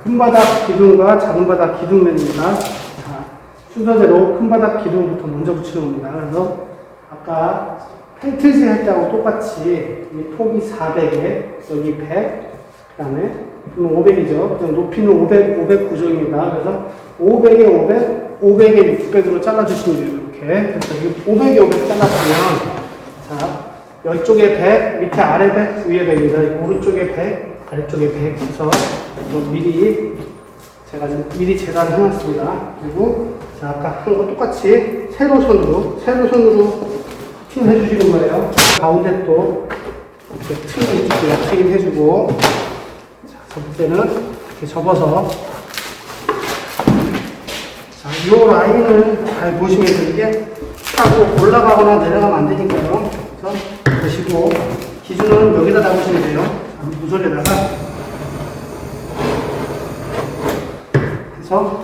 큰 바닥 기둥과 작은 바닥 기둥면입니다. 자, 순서대로 큰 바닥 기둥부터 먼저 붙이는 겁니다. 그래서 아까 펜트지 할 때하고 똑같이 폭이 400에 여기 100, 그 다음에 500이죠. 높이는 500 구조입니다. 그래서 500에 500, 500에 600으로 잘라주시면 돼요. 이렇게. 그래서 500에 500 잘랐으면, 자, 옆쪽에 100, 밑에 아래 100, 위에 100입니다. 오른쪽에 100, 아래쪽에 100 해서 미리 재단을 해놨습니다. 그리고 자, 아까 한 거 똑같이 세로선으로 팅 해주시는 거예요. 가운데 또 이렇게 팅 해주고, 자, 첫 번째는 이렇게 접어서, 자, 이 라인을 잘 보시면서 이게 타고 올라가거나 내려가면 안 되니까요. 그래서 보시고 기준은 여기다 잡으시면 돼요. 무sol에다가 해서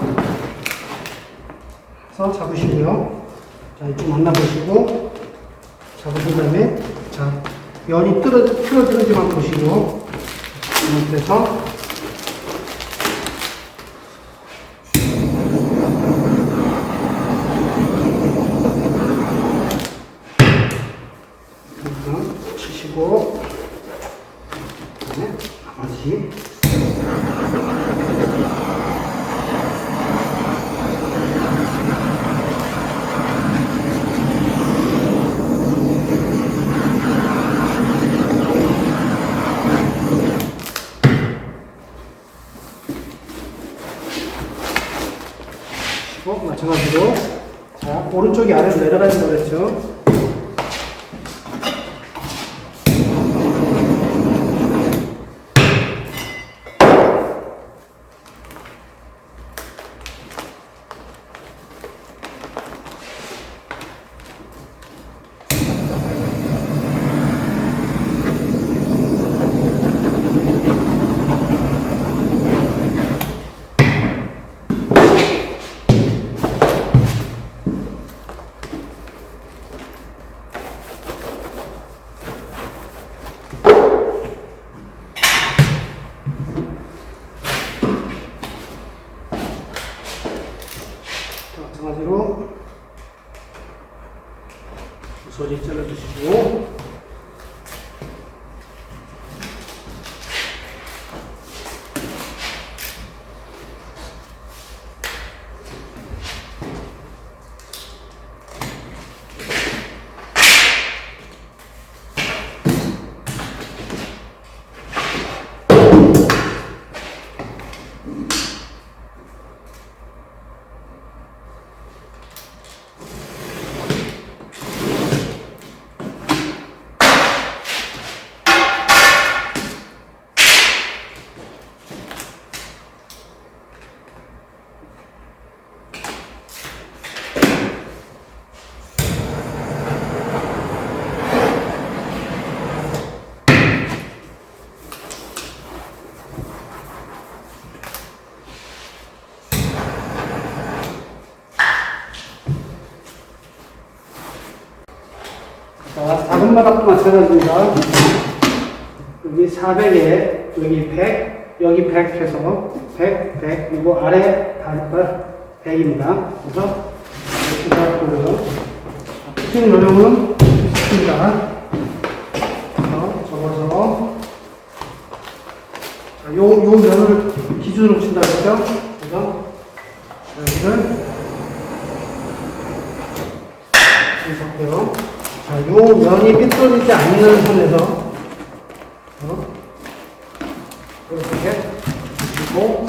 잡으시고요. 자, 이쪽 만나보시고 잡으신 다음에, 자, 면이 틀어지는지만 보시고, 이렇게서 치시고 그다음에 나머지 마찬가지로 자 오른쪽이 아래로 내려가는 거랬죠. 마찬가지로 소지 잘라주시고 자, 작은 바닥도 마찬가지입니다. 여기 400에 여기 100, 여기 100 해서 100, 100, 그리고 아래 다리발 100입니다. 그래서 이렇게 잡고요. 푸팅 요령은 있습니다. 접어서 자, 요 면을 기준으로 친다 그랬죠? 그래서 여기를 잡고요. 자, 요 면이 삐뚤어지지 않는 선에서 이렇게 그리고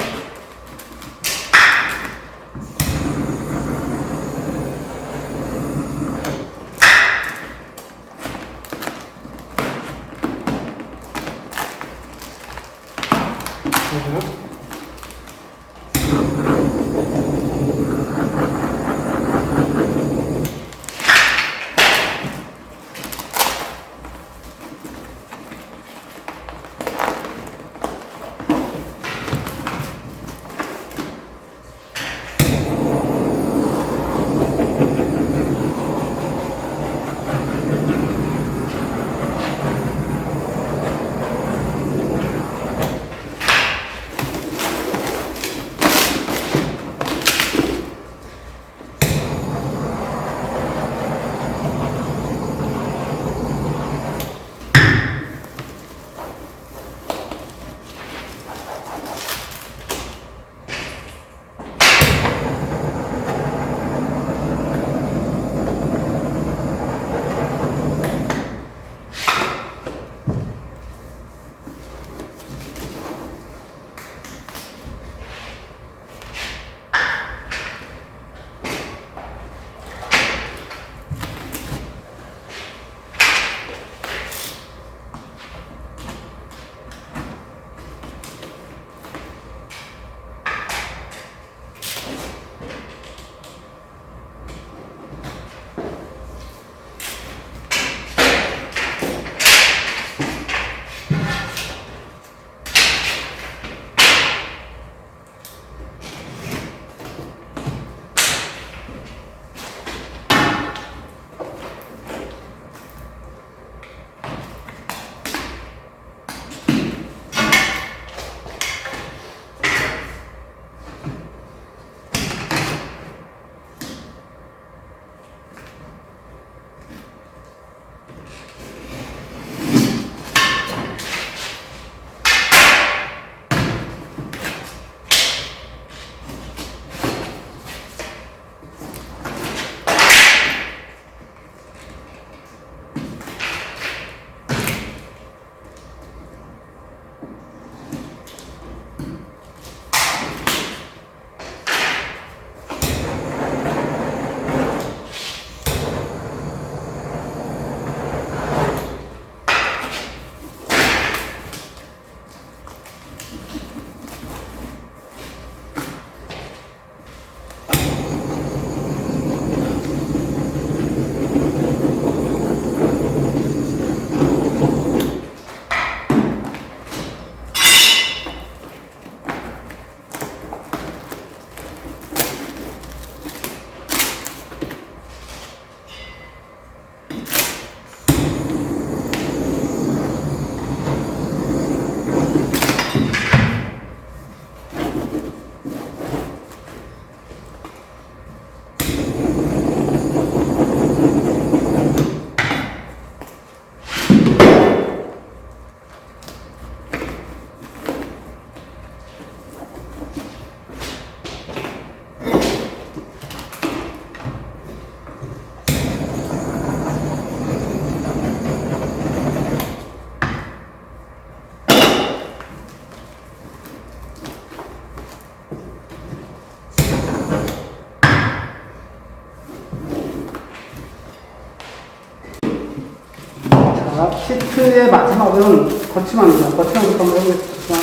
자, 시트의 마지막은 거치마입니다. 거치마부터 한번 해보겠습니다.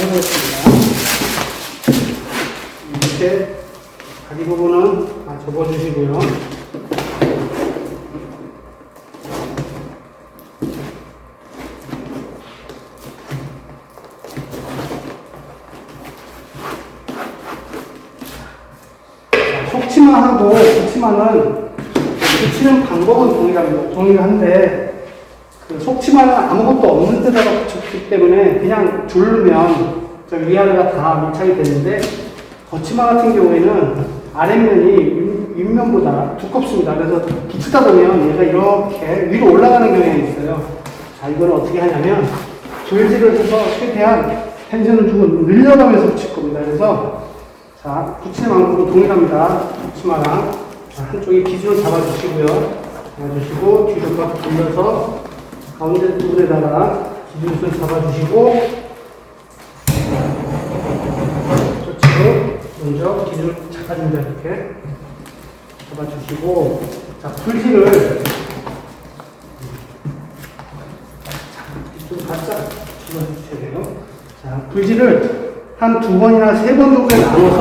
이렇게 다리 부분은 접어주시고요. 속치마하고 붙치마는 붙이는 방법은 동일한데 그 속치마는 아무것도 없는 데다가 붙였기 때문에 그냥 두르면 저 위아래가 다 밀착이 되는데 거치마 같은 경우에는 아랫면이 윗면보다 두껍습니다. 그래서 붙이다 보면 얘가 이렇게 위로 올라가는 경향이 있어요. 자, 이걸 어떻게 하냐면 돌질을 해서 최대한 텐션을 주고 늘려가면서 붙일 겁니다. 그래서 자, 붙이는 방법은 동일합니다. 붙이마랑 한쪽에 기준을 잡아주시고요. 잡아주시고 뒤로 막 돌려서 가운데 부분에다가 기준을 잡아주시고 저쪽으로 먼저 기준을 잡아줍니다. 이렇게 잡아주시고 자, 불질을 좀 바짝 집어주셔야 돼요. 자, 불질을 한 2번이나 3번 정도에 나눠서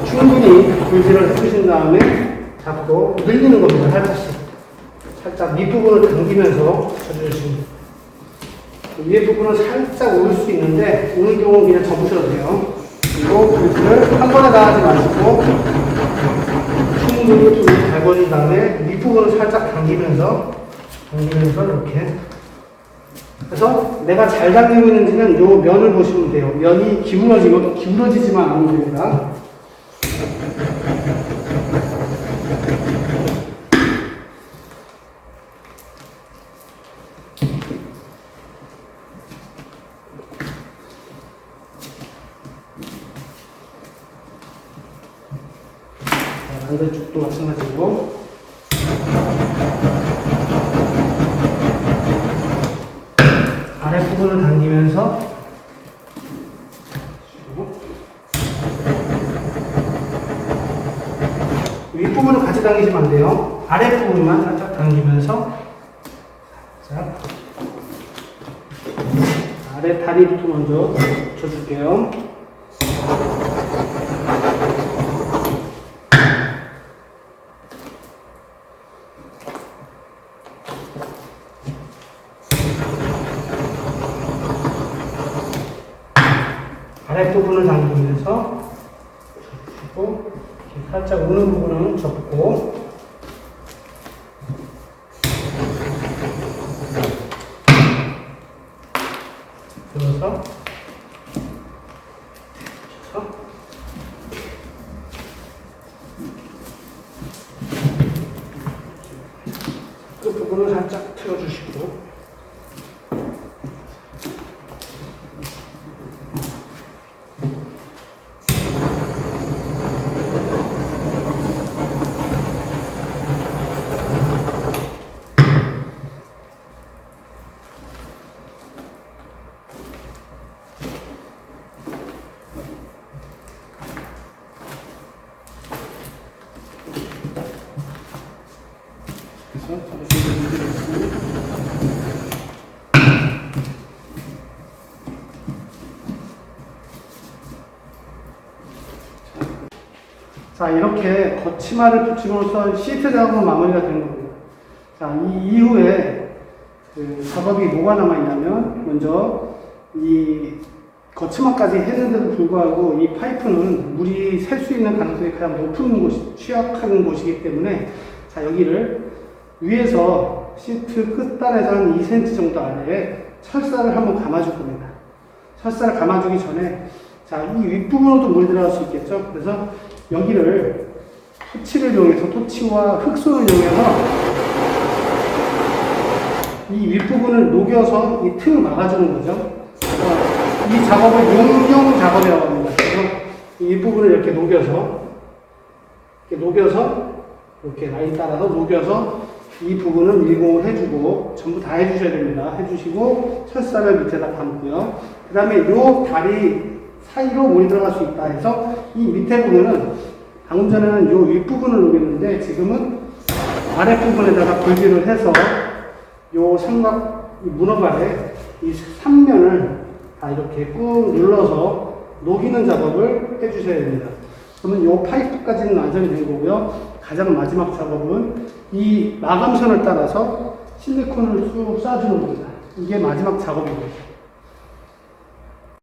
충분히 불질을 해주신 다음에 잡고 늘리는 겁니다. 살짝씩. 살짝 밑부분을 당기면서 쳐주시면 위에 부분은 살짝 오를 수 있는데 오는 경우는 그냥 접으셔도 돼요. 그리고 불질을 한 번에 다 하지 마시고 충분히 불을 달궈준 다음에 밑부분을 살짝 당기면서 이렇게 그래서 내가 잘 당기고 있는지는 요 면을 보시면 돼요. 면이 기울어지지만 않으면 됩니다. 반대쪽도 마찬가지고 아랫부분을 당기면서 윗부분을 같이 당기시면 안 돼요. 아랫부분만 살짝 당기면서 자, 아래 다리부터 먼저 붙여줄게요. 아랫부분을 당기면서 접고 살짝 우는 부분은 접고 들어서 그 부분을 살짝 틀어주시고 자, 이렇게 거치마를 붙임으로써 시트 작업은 마무리가 되는 겁니다. 자, 이 이후에 그 작업이 뭐가 남아있냐면 먼저 이 거치마까지 했는데도 불구하고 이 파이프는 물이 셀 수 있는 가능성이 가장 높은 곳, 취약한 곳이기 때문에 자, 여기를 위에서 시트 끝단에서 한 2cm 정도 아래에 철사를 한번 감아줄 겁니다. 철사를 감아주기 전에 자, 이 윗부분으로도 물이 들어갈 수 있겠죠. 그래서 여기를 토치를 이용해서 토치와 흑손을 이용해서 이 윗부분을 녹여서 이 틈을 막아주는 거죠. 이 작업을 용용 작업이라고 합니다. 그래서 이 윗부분을 이렇게 녹여서 이렇게 라인 따라서 녹여서 이 부분을 밀공을 해주고 전부 다 해주셔야 됩니다. 해주시고 철사를 밑에다 감고요. 그 다음에 요 다리 사이로 물이 들어갈 수 있다 해서 이 밑에 부분은 방금 전에는 요 윗부분을 녹였는데 지금은 아랫부분에다가 불질을 해서 요 삼각 문어발에 이 3면을 다 이렇게 꾹 눌러서 녹이는 작업을 해주셔야 됩니다. 그러면 요 파이프까지는 완성이 된 거고요. 가장 마지막 작업은 이 마감선을 따라서 실리콘을 쭉 쏴주는 겁니다. 이게 마지막 작업이고요.